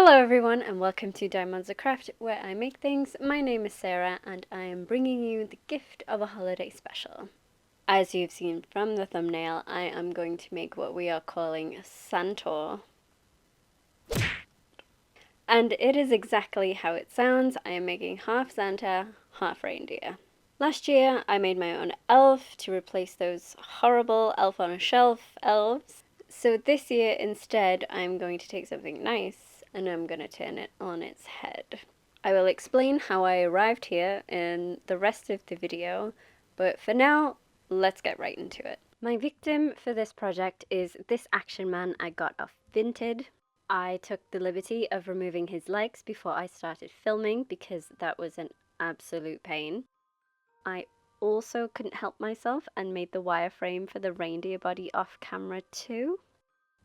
Hello everyone and welcome to Diamonds of Craft, where I make things. My name is Sarah and I am bringing you the gift of a holiday special. As you've seen from the thumbnail, I am going to make what we are calling Santor. And it is exactly how it sounds. I am making half Santa, half reindeer. Last year I made my own elf to replace those horrible elf on a shelf elves. So this year instead I'm going to take something nice and I'm going to turn it on its head. I will explain how I arrived here in the rest of the video, but for now, let's get right into it. My victim for this project is this action man I got off Vinted. I took the liberty of removing his legs before I started filming because that was an absolute pain. I also couldn't help myself and made the wireframe for the reindeer body off camera too.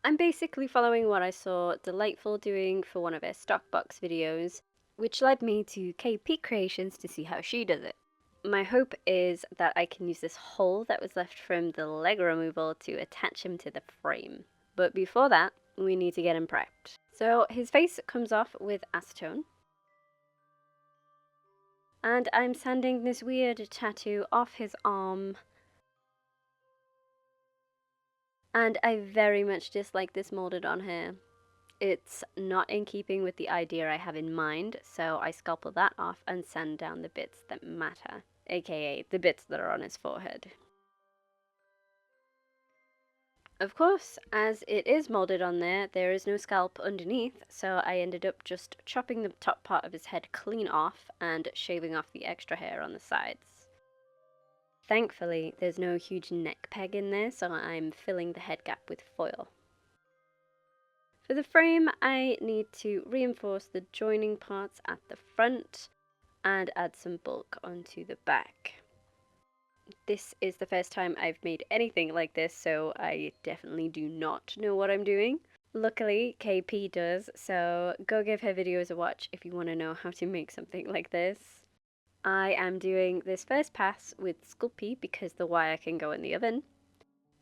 I'm basically following what I saw Delightful doing for one of her stock box videos, which led me to KP Creations to see how she does it. My hope is that I can use this hole that was left from the leg removal to attach him to the frame. But before that, we need to get him prepped. So his face comes off with acetone. And I'm sanding this weird tattoo off his arm. And I very much dislike this molded on here. It's not in keeping with the idea I have in mind, so I scalpel that off and sand down the bits that matter, aka the bits that are on his forehead. Of course, as it is molded on there is no scalp underneath, so I ended up just chopping the top part of his head clean off and shaving off the extra hair on the sides. Thankfully, there's no huge neck peg in there, so I'm filling the head gap with foil. For the frame, I need to reinforce the joining parts at the front and add some bulk onto the back. This is the first time I've made anything like this, so I definitely do not know what I'm doing. Luckily, KP does, so go give her videos a watch if you want to know how to make something like this. I am doing this first pass with Sculpey because the wire can go in the oven.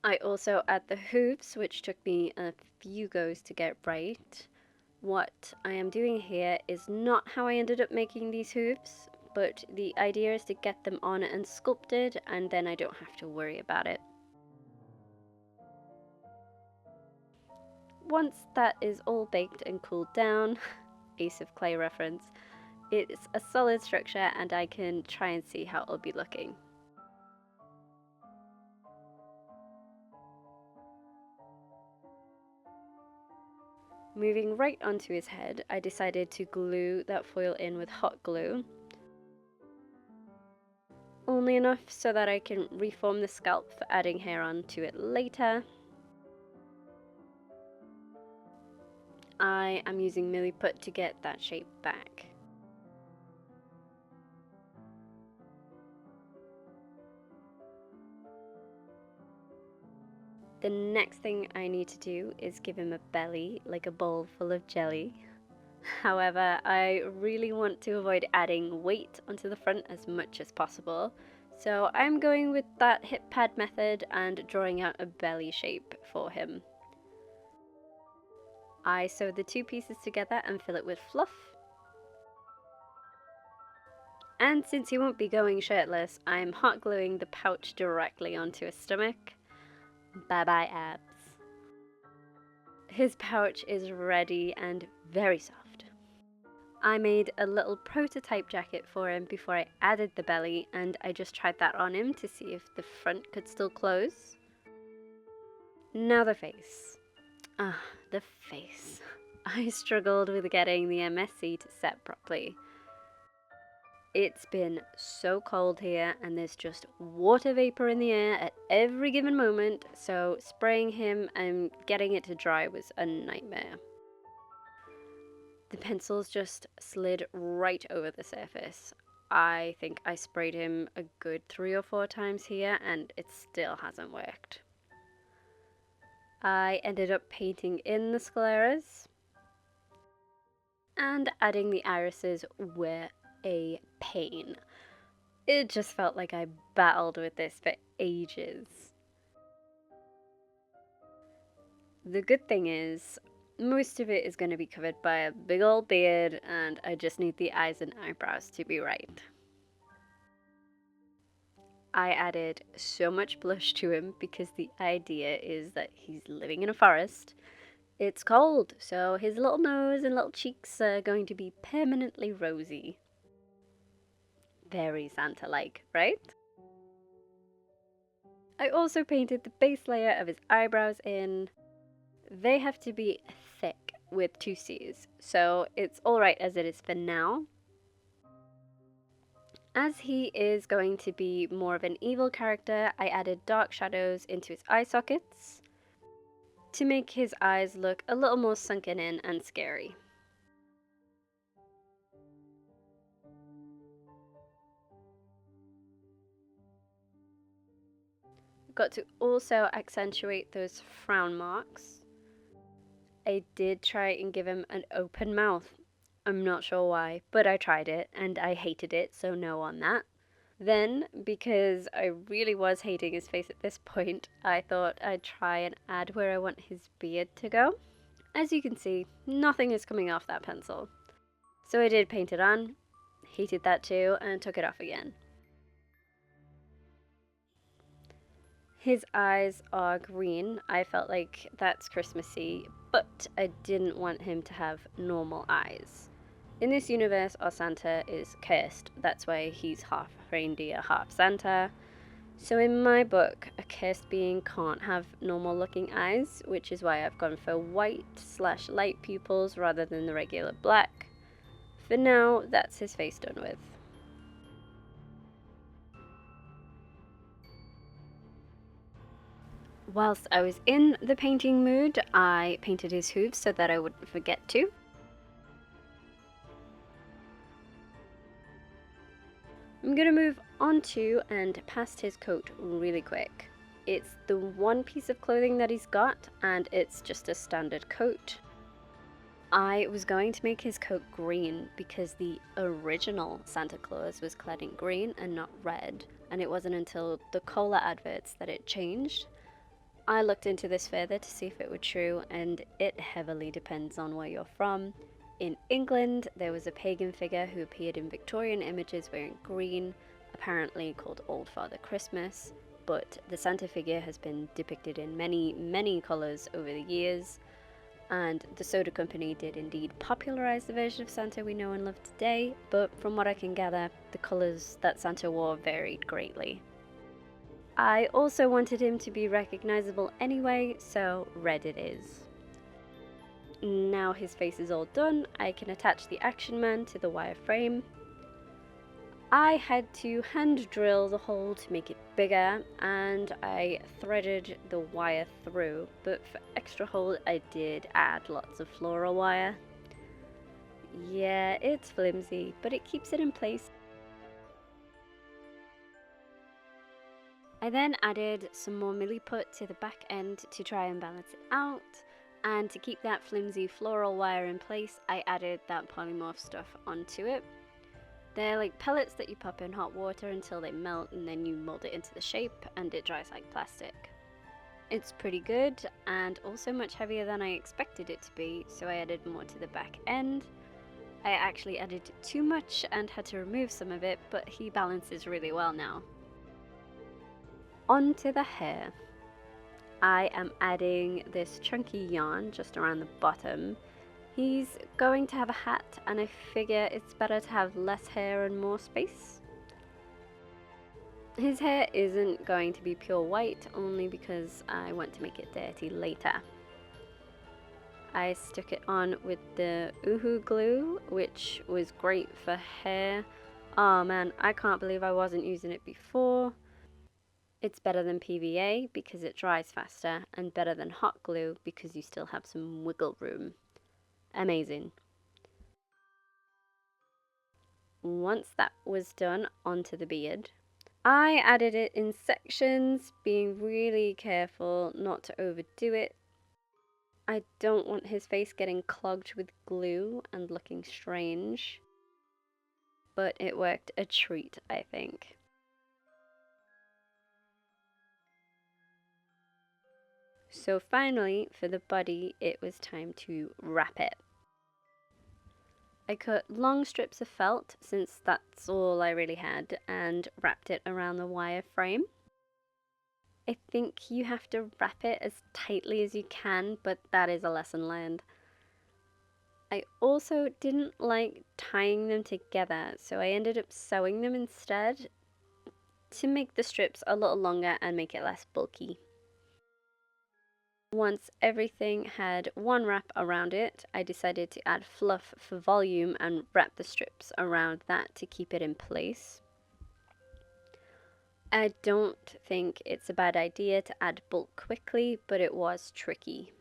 I also add the hooves, which took me a few goes to get right. What I am doing here is not how I ended up making these hooves, but the idea is to get them on and sculpted, and then I don't have to worry about it. Once that is all baked and cooled down, Ace of Clay reference, it's a solid structure and I can try and see how it'll be looking. Moving right onto his head, I decided to glue that foil in with hot glue. Only enough so that I can reform the scalp for adding hair onto it later. I am using Milliput to get that shape back. The next thing I need to do is give him a belly, like a bowl full of jelly. However, I really want to avoid adding weight onto the front as much as possible, so I'm going with that hip pad method and drawing out a belly shape for him. I sew the two pieces together and fill it with fluff. And since he won't be going shirtless, I'm hot gluing the pouch directly onto his stomach. Bye bye abs. His pouch is ready and very soft. I made a little prototype jacket for him before I added the belly, and I just tried that on him to see if the front could still close. Now the face. The face. I struggled with getting the MSC to set properly. It's been so cold here and there's just water vapor in the air at every given moment, so spraying him and getting it to dry was a nightmare. The pencils just slid right over the surface. I think I sprayed him a good 3 or 4 times here and it still hasn't worked. I ended up painting in the scleras, and adding the irises were a pain. It just felt like I battled with this for ages. The good thing is, Most of it is going to be covered by a big old beard, and I just need the eyes and eyebrows to be right. I added so much blush to him because the idea is that he's living in a forest. It's cold, so his little nose and little cheeks are going to be permanently rosy. Very Santa-like, right? I also painted the base layer of his eyebrows in. They have to be thick with 2Cs, so it's alright as it is for now. As he is going to be more of an evil character, I added dark shadows into his eye sockets to make his eyes look a little more sunken in and scary. Got to also accentuate those frown marks. I did try and give him an open mouth. I'm not sure why, but I tried it and I hated it, so no on that. Then, because I really was hating his face at this point, I thought I'd try and add where I want his beard to go. As you can see, nothing is coming off that pencil. So I did paint it on, hated that too, and took it off again. His eyes are green. I felt like that's Christmassy, but I didn't want him to have normal eyes. In this universe, our Santa is cursed. That's why he's half reindeer, half Santa. So in my book, a cursed being can't have normal looking eyes, which is why I've gone for white/light pupils rather than the regular black. For now, that's his face done with. Whilst I was in the painting mood, I painted his hooves so that I wouldn't forget to. I'm going to move on to and past his coat really quick. It's the one piece of clothing that he's got, and it's just a standard coat. I was going to make his coat green because the original Santa Claus was clad in green and not red, and it wasn't until the cola adverts that it changed. I looked into this further to see if it were true, and it heavily depends on where you're from. In England, there was a pagan figure who appeared in Victorian images wearing green, apparently called Old Father Christmas, but the Santa figure has been depicted in many colours over the years, and the soda company did indeed popularize the version of Santa we know and love today, but from what I can gather, the colours that Santa wore varied greatly. I also wanted him to be recognizable anyway, so red it is. Now his face is all done, I can attach the Action Man to the wireframe. I had to hand drill the hole to make it bigger, and I threaded the wire through, but for extra hold I did add lots of floral wire. Yeah, it's flimsy, but it keeps it in place. I then added some more milliput to the back end to try and balance it out, and to keep that flimsy floral wire in place, I added that polymorph stuff onto it. They're like pellets that you pop in hot water until they melt, and then you mold it into the shape and it dries like plastic. It's pretty good and also much heavier than I expected it to be, so I added more to the back end. I actually added too much and had to remove some of it, but he balances really well now. Onto the hair. I am adding this chunky yarn just around the bottom. He's going to have a hat, and I figure it's better to have less hair and more space. His hair isn't going to be pure white, only because I want to make it dirty later. I stuck it on with the OOAK glue, which was great for hair. Oh man, I can't believe I wasn't using it before. It's better than PVA because it dries faster, and better than hot glue because you still have some wiggle room. Amazing. Once that was done, onto the beard. I added it in sections, being really careful not to overdo it. I don't want his face getting clogged with glue and looking strange, but it worked a treat, I think. So finally, for the body, it was time to wrap it. I cut long strips of felt, since that's all I really had, and wrapped it around the wire frame. I think you have to wrap it as tightly as you can, but that is a lesson learned. I also didn't like tying them together, so I ended up sewing them instead to make the strips a little longer and make it less bulky. Once everything had one wrap around it, I decided to add fluff for volume and wrap the strips around that to keep it in place. I don't think it's a bad idea to add bulk quickly, but it was tricky.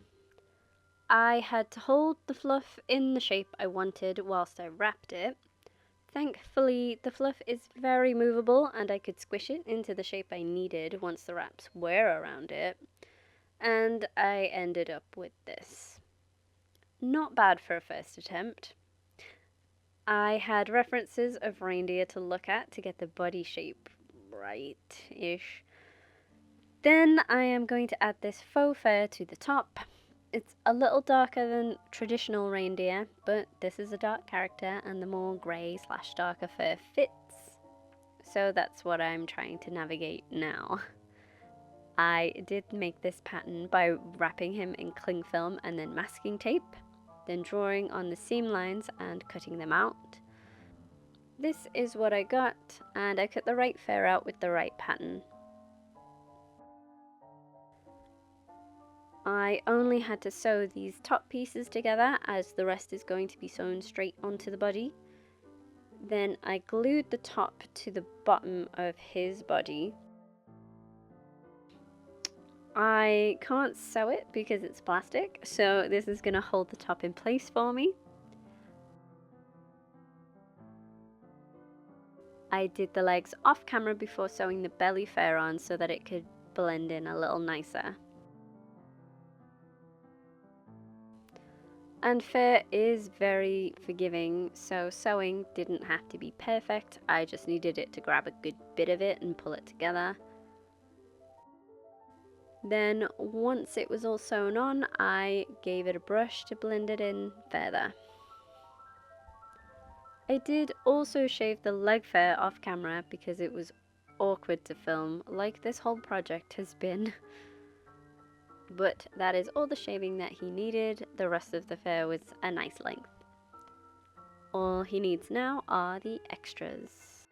I had to hold the fluff in the shape I wanted whilst I wrapped it. Thankfully, the fluff is very movable and I could squish it into the shape I needed once the wraps were around it. And I ended up with this. Not bad for a first attempt. I had references of reindeer to look at to get the body shape right-ish. Then I am going to add this faux fur to the top. It's a little darker than traditional reindeer, but this is a dark character and the more grey/darker fur fits. So that's what I'm trying to navigate now. I did make this pattern by wrapping him in cling film and then masking tape, then drawing on the seam lines and cutting them out. This is what I got, and I cut the right fur out with the right pattern. I only had to sew these top pieces together as the rest is going to be sewn straight onto the body. Then I glued the top to the bottom of his body. I can't sew it because it's plastic, so this is going to hold the top in place for me. I did the legs off camera before sewing the belly fur on so that it could blend in a little nicer. And fur is very forgiving, so sewing didn't have to be perfect. I just needed it to grab a good bit of it and pull it together. Then once it was all sewn on, I gave it a brush to blend it in further. I did also shave the leg fur off camera because it was awkward to film, like this whole project has been. But that is all the shaving that he needed. The rest of the fur was a nice length. All he needs now are the extras.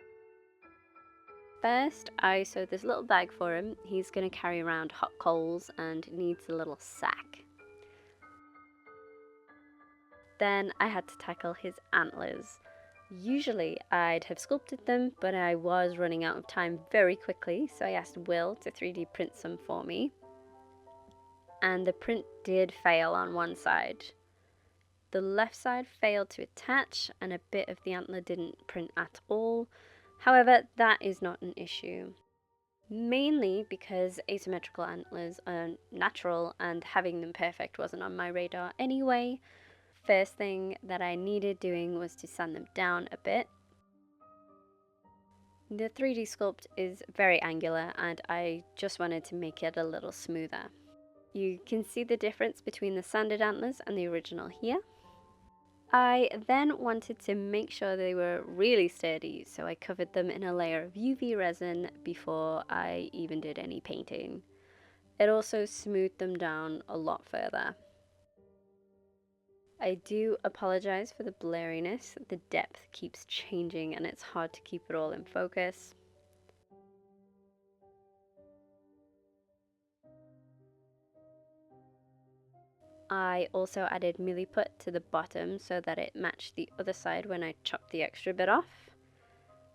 First, I sewed this little bag for him. He's going to carry around hot coals and needs a little sack. Then I had to tackle his antlers. Usually I'd have sculpted them, but I was running out of time very quickly, so I asked Will to 3D print some for me. And the print did fail on one side. The left side failed to attach and a bit of the antler didn't print at all. However, that is not an issue. Mainly because asymmetrical antlers are natural and having them perfect wasn't on my radar anyway. First thing that I needed doing was to sand them down a bit. The 3D sculpt is very angular and I just wanted to make it a little smoother. You can see the difference between the sanded antlers and the original here. I then wanted to make sure they were really sturdy, so I covered them in a layer of UV resin before I even did any painting. It also smoothed them down a lot further. I do apologize for the blurriness. The depth keeps changing and it's hard to keep it all in focus. I also added milliput to the bottom so that it matched the other side when I chopped the extra bit off.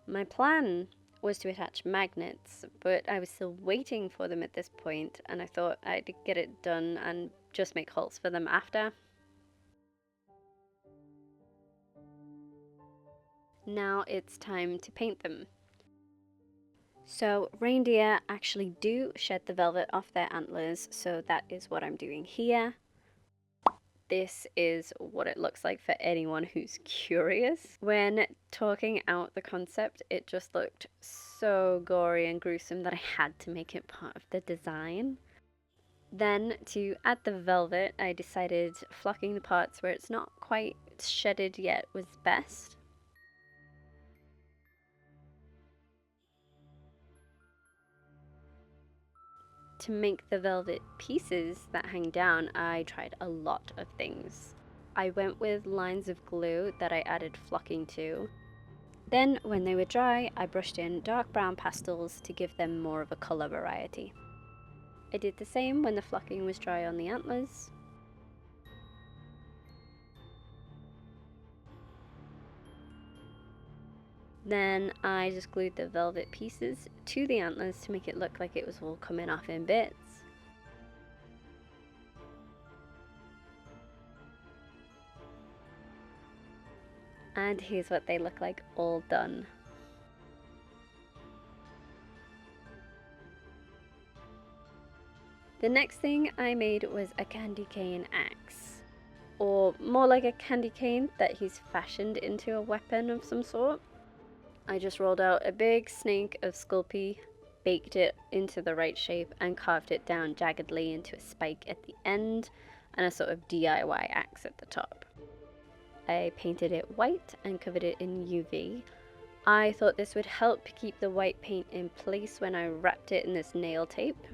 My plan was to attach magnets, but I was still waiting for them at this point and I thought I'd get it done and just make holes for them after. Now it's time to paint them. So reindeer actually do shed the velvet off their antlers, so that is what I'm doing here. This is what it looks like for anyone who's curious. When talking out the concept, it just looked so gory and gruesome that I had to make it part of the design. Then, to add the velvet, I decided flocking the parts where it's not quite shedded yet was best. To make the velvet pieces that hang down, I tried a lot of things. I went with lines of glue that I added flocking to. Then, when they were dry, I brushed in dark brown pastels to give them more of a colour variety. I did the same when the flocking was dry on the antlers. Then I just glued the velvet pieces to the antlers to make it look like it was all coming off in bits. And here's what they look like all done. The next thing I made was a candy cane axe, or more like a candy cane that he's fashioned into a weapon of some sort. I just rolled out a big snake of Sculpey, baked it into the right shape, and carved it down jaggedly into a spike at the end and a sort of DIY axe at the top. I painted it white and covered it in UV. I thought this would help keep the white paint in place when I wrapped it in this nail tape.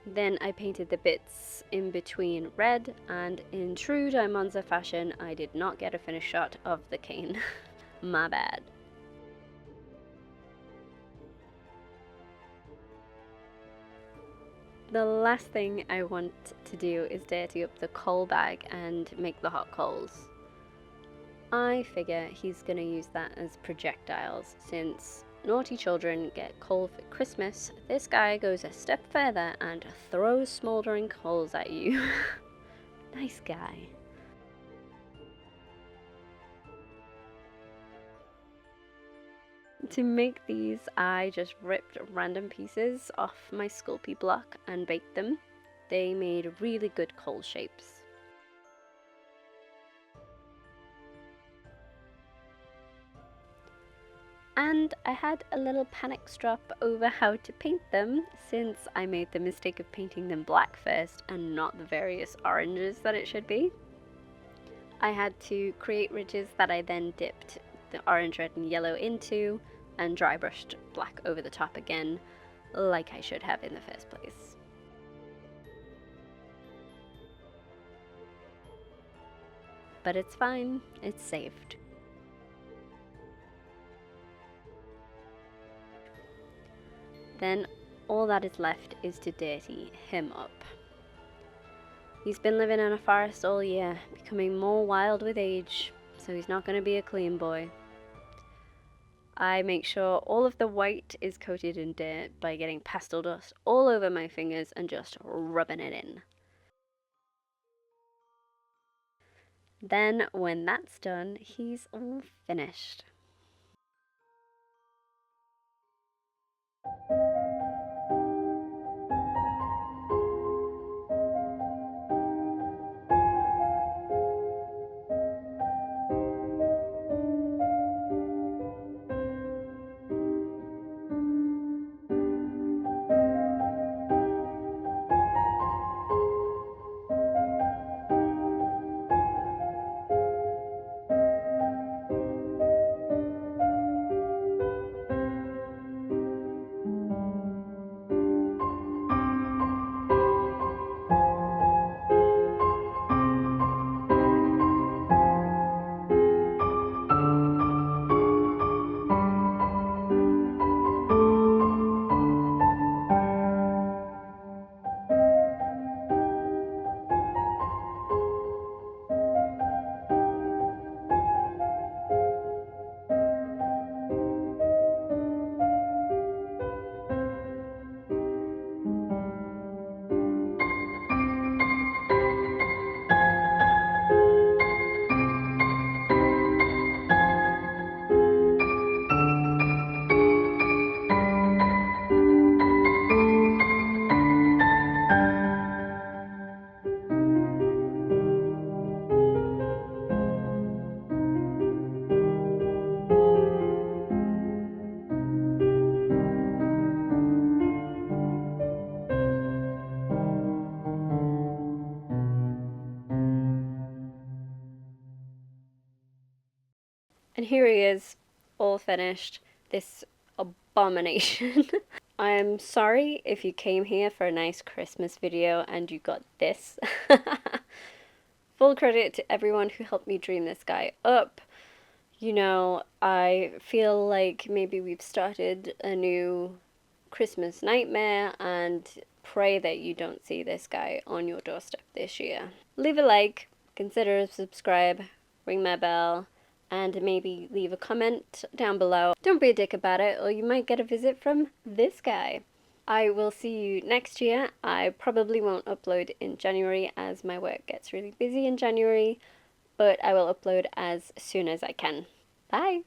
Then I painted the bits in between red, and in true Diamonza fashion, I did not get a finished shot of the cane. My bad. The last thing I want to do is dirty up the coal bag and make the hot coals. I figure he's going to use that as projectiles. Since naughty children get coal for Christmas, this guy goes a step further and throws smouldering coals at you. Nice guy. To make these, I just ripped random pieces off my Sculpey block and baked them. They made really good coal shapes. And I had a little panic struck over how to paint them, since I made the mistake of painting them black first and not the various oranges that it should be. I had to create ridges that I then dipped the orange, red and yellow into and dry brushed black over the top again, like I should have in the first place. But it's fine, it's saved. Then all that is left is to dirty him up. He's been living in a forest all year, becoming more wild with age, so he's not going to be a clean boy. I make sure all of the white is coated in dirt by getting pastel dust all over my fingers and just rubbing it in. Then, when that's done, he's all finished. And here he is, all finished, this abomination. I'm sorry if you came here for a nice Christmas video and you got this. Full credit to everyone who helped me dream this guy up. You know, I feel like maybe we've started a new Christmas nightmare, and pray that you don't see this guy on your doorstep this year. Leave a like, consider subscribe, ring my bell, and maybe leave a comment down below. Don't be a dick about it, or you might get a visit from this guy. I will see you next year. I probably won't upload in January as my work gets really busy in January, but I will upload as soon as I can. Bye!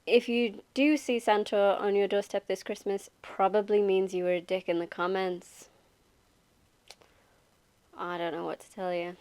If you do see Santaur on your doorstep this Christmas, probably means you were a dick in the comments. I don't know what to tell you.